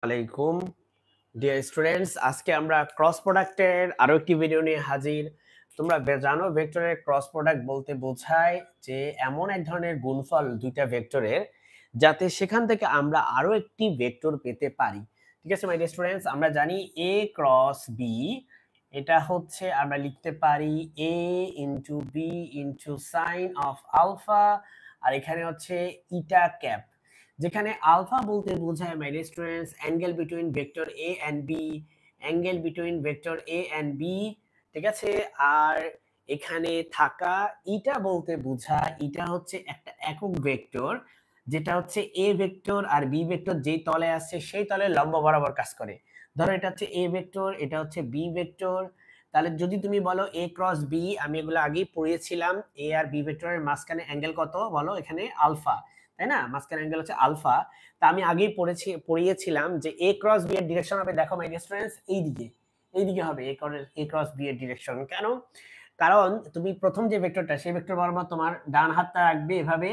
আলাইকুম dear students, আজকে আমরা ক্রস প্রোডাক্টের আরো একটি ভিডিও নিয়ে হাজির। তোমরা জানো ভেক্টরের ক্রস প্রোডাক্ট বলতে বোঝায় যে এমন এক ধরনের গুণফল দুইটা ভেক্টরের যাতে সেখান থেকে আমরা আরো একটি ভেক্টর পেতে পারি। ঠিক আছে মাই ডিয়ার স্টুডেন্টস, আমরা জানি এ ক্রস বি, এটা হচ্ছে আমরা লিখতে পারি A into B into sine of alpha, আর এখানে হচ্ছে ইটা ক্যাপ, যেখানে আলফা বলতে বোঝায় my dear students angle between vector A and B, angle between vector A and B. ঠিক আছে, আর এখানে থাকা ইটা বলতে বোঝায় ইটা হচ্ছে একটা একক ভেক্টর, যেটা হচ্ছে এ ভেক্টর আর বি ভেক্টর যেই তলে আছে সেই তলে লম্ব বরাবর কাজ করে। ধরো এটা হচ্ছে এ ভেক্টর, এটা হচ্ছে বি ভেক্টর, তাহলে যদি তুমি বলো এ ক্রস বি, আমি এগুলো আগেই পড়িয়েছিলাম, এ আর বি ভেক্টরের মাঝখানে অ্যাঙ্গেল কত বলো, এখানে আলফা, তাই না? মাঝখানে অ্যাঙ্গেল হচ্ছে আলফা। তা আমি আগেই পড়িয়েছিলাম যে এ ক্রস বি এর ডিরেকশন হবে, দেখো মাই ডিয়ার স্টুডেন্টস, এইদিকে হবে এ ক্রস বি এর ডিরেকশন। কেন? কারণ তুমি প্রথম যে ভেক্টরটা সেই ভেক্টর বরাবর তোমার ডান হাতটা রাখবে এভাবে,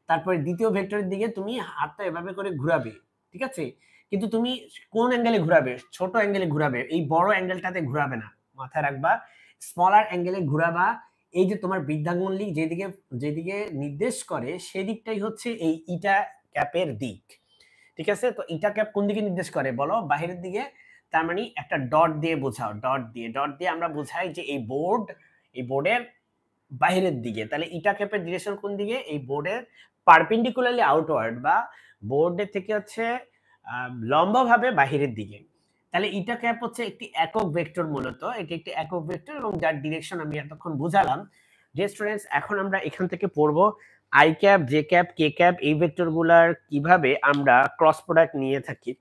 তারপরে দ্বিতীয় ভেক্টরের দিকে তুমি হাতটা এভাবে করে ঘোরাবে। ঠিক আছে, কিন্তু তুমি কোন অ্যাঙ্গেলে ঘোরাবে? ছোট অ্যাঙ্গেলে ঘোরাবে, এই বড় অ্যাঙ্গেলটাতে ঘোরাবে না, মাথায় রাখবা। স্মলার অ্যাঙ্গেলে ঘোরাবা। এই যে তোমার বৃদ্ধাঙ্গুলি যেদিকে যেদিকে নির্দেশ করে সেদিকটাই হচ্ছে এই ইটা ক্যাপের দিক। ঠিক আছে, তো ইটা ক্যাপ কোন দিকে নির্দেশ করে বলো? বাহিরের দিকে। তার মানে একটা ডট দিয়ে বোঝাও, ডট দিয়ে আমরা বোঝাই যে এই বোর্ডের বাহিরের দিকে। তাহলে ইটা ক্যাপের ডিরেকশন কোন দিকে? এই বোর্ডের পারপেন্ডিকুলারলি আউটওয়ার্ড, বা বোর্ডের থেকে হচ্ছে লম্বভাবে বাহিরের দিকে। তাহলে ইটা ক্যাপ হচ্ছে একটি একক ভেক্টর, মূলত এটি একটি একক ভেক্টর এবং যার ডিরেকশন আমি এতক্ষণ বুঝালাম। যে স্টুডেন্টস, এখন আমরা এখান থেকে পড়বো I cap, J cap, K cap, এই ভেক্টর গুলার কিভাবে আমরা ক্রস প্রোডাক্ট নিয়ে থাকি।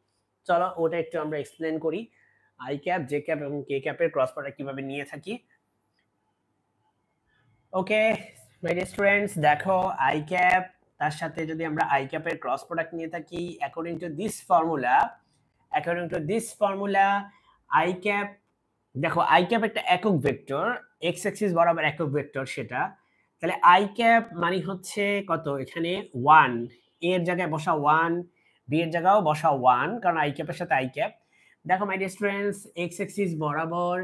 চলো ওটা একটু আমরা এক্সপ্লেন করি। আই ক্যাপ, জে ক্যাপ এবং কে ক্যাপের ক্রস প্রোডাক্ট কিভাবে নিয়ে থাকি। ওকে মাই ডিয়ার স্টুডেন্টস, দেখো আই ক্যাপ, তার সাথে যদি আমরা আই ক্যাপের ক্রস প্রোডাক্ট নিয়ে থাকি according to this formula, I cap, দেখো আই ক্যাপ একটা একক ভেক্টর, এক্স অ্যাক্সিস বরাবর একক ভেক্টর সেটা। তাহলে আই ক্যাপ মানে হচ্ছে কত? এখানে 1, এর জায়গায় বসা 1, বি এর জায়গায়ও বসা 1, কারণ আই ক্যাপের সাথে আই ক্যাপ। দেখো মাই ডিয়ার স্টুডেন্টস, এক্স অ্যাক্সিস বরাবর,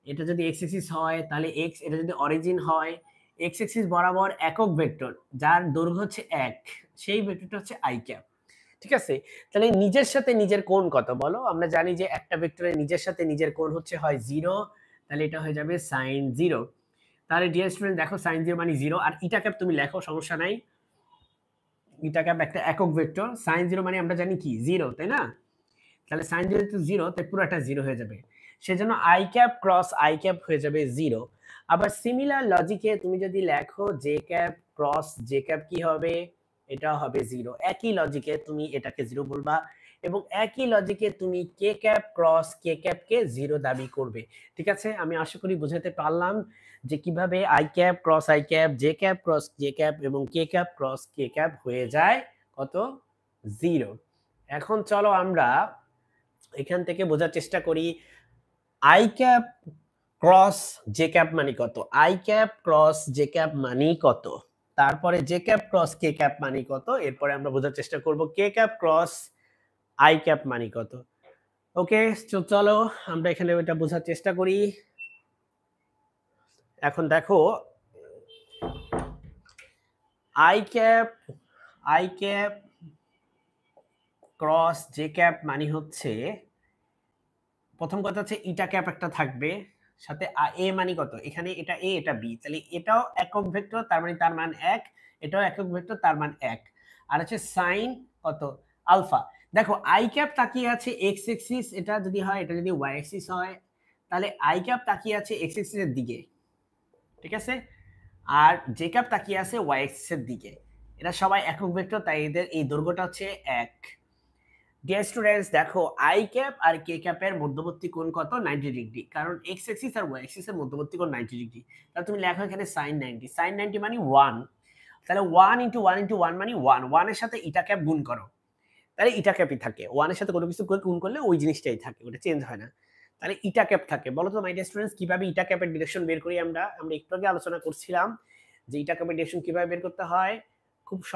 এটা যদি এক্স অ্যাক্সিস হয় তাহলে এক্স, এটা যদি অরিজিন হয়, এক্স অ্যাক্সিস বরাবর একক ভেক্টর যার দৈর্ঘ্য হচ্ছে 1, সেই ভেক্টরটা হচ্ছে আই ক্যাপ। ঠিক আছে, তাহলে নিজের সাথে নিজের কোণ কত বলো? আমরা জানি যে একটা ভেক্টরের নিজের সাথে নিজের কোণ হচ্ছে হয় 0, তাহলে এটা হয়ে যাবে sin 0। তাহলে ডিয়ার স্টুডেন্ট দেখো sin 0 মানে 0, আর ইটা ক্যাপ তুমি লেখো, সমস্যা নাই। ইটা ক্যাপ একটা একক ভেক্টর, sin 0 মানে আমরা জানি কি 0, তাই না? তাহলে sin 0 তো 0, তাই পুরোটা 0 হয়ে যাবে। সেজন্য I cap cross I cap হয়ে যাবে 0। আবার সিমিলার লজিকে তুমি যদি লেখো J cap cross J cap কি হবে? এটা হবে 0। একই লজিকে তুমি এটাকে 0 বলবা, এবং একই লজিকে তুমি কে ক্যাপ ক্রস কে ক্যাপ কে 0 দাবি করবে। ঠিক আছে, আমি আশা করি বুঝাতে পারলাম যে কিভাবে I cap cross I cap, J cap cross J cap এবং কে ক্যাপ ক্রস কে ক্যাপ হয়ে যায় কত? 0। এখন চলো আমরা এখান থেকে বোঝার চেষ্টা করি I cap cross J cap মানে কত, I cap cross J cap মানে কত, তারপরে জে ক্যাপ ক্রস কে ক্যাপ মানে কত, এরপরে আমরা বোঝার চেষ্টা করব কে ক্যাপ ক্রস আই ক্যাপ মানে কত। ওকে, চলো আমরা এখানে এটা বোঝার চেষ্টা করি। এখন দেখো I cap cross J cap মানে হচ্ছে, প্রথম কথা হচ্ছে ইটা ক্যাপ একটা থাকবে সাথে, এ মানে কত, এখানে এটা এ এটা বি, তাহলে এটাও একক ভেক্টর তার মানে তার মান 1, এটাও একক ভেক্টর তার মান 1, আর হচ্ছে সাইন কত আলফা। দেখো আই ক্যাপ তাকিয়ে আছে এক্স এক্সিস, এটা যদি হয়, এটা যদি ওয়াই এক্সিস হয়, তাহলে আই ক্যাপ তাকিয়ে আছে এক্স এক্সিসের দিকে, ঠিক আছে, আর জে ক্যাপ তাকিয়ে আছে ওয়াই এক্সিসের দিকে। এরা সবাই একক ভেক্টর, তাই এদের এই দৈর্ঘ্যটা হচ্ছে 1। ডিয়ার স্টুডেন্টস, দেখো আই ক্যাপ আর কে ক্যাপের মধ্যবর্তী কোণ কত? 90 ডিগ্রি, কারণ এক্স অ্যাক্সিস আর ওয়াই অ্যাক্সিসের মধ্যবর্তী কোণ 90 ডিগ্রি। তাহলে তুমি লেখো এখানে sin 90 মানে 1, তাহলে 1 ইনটু 1 ইনটু 1 মানে 1 এর সাথে ইটা ক্যাপ গুণ করো, তাহলে ইটা ক্যাপই থাকে। 1 এর সাথে কোনো কিছু গুণ করলে ওই জিনিসটাই থাকে, ওটা চেঞ্জ হয় না, তাহলে ইটা ক্যাপ থাকে। বলো তো মাই ডিয়ার স্টুডেন্টস, কিভাবে ইটা ক্যাপের ডিরেকশন বের করি আমরা একটু আগে আলোচনা করছিলাম যে ইটা ক্যাপের ডিরেকশন কিভাবে বের করতে হয়। খুব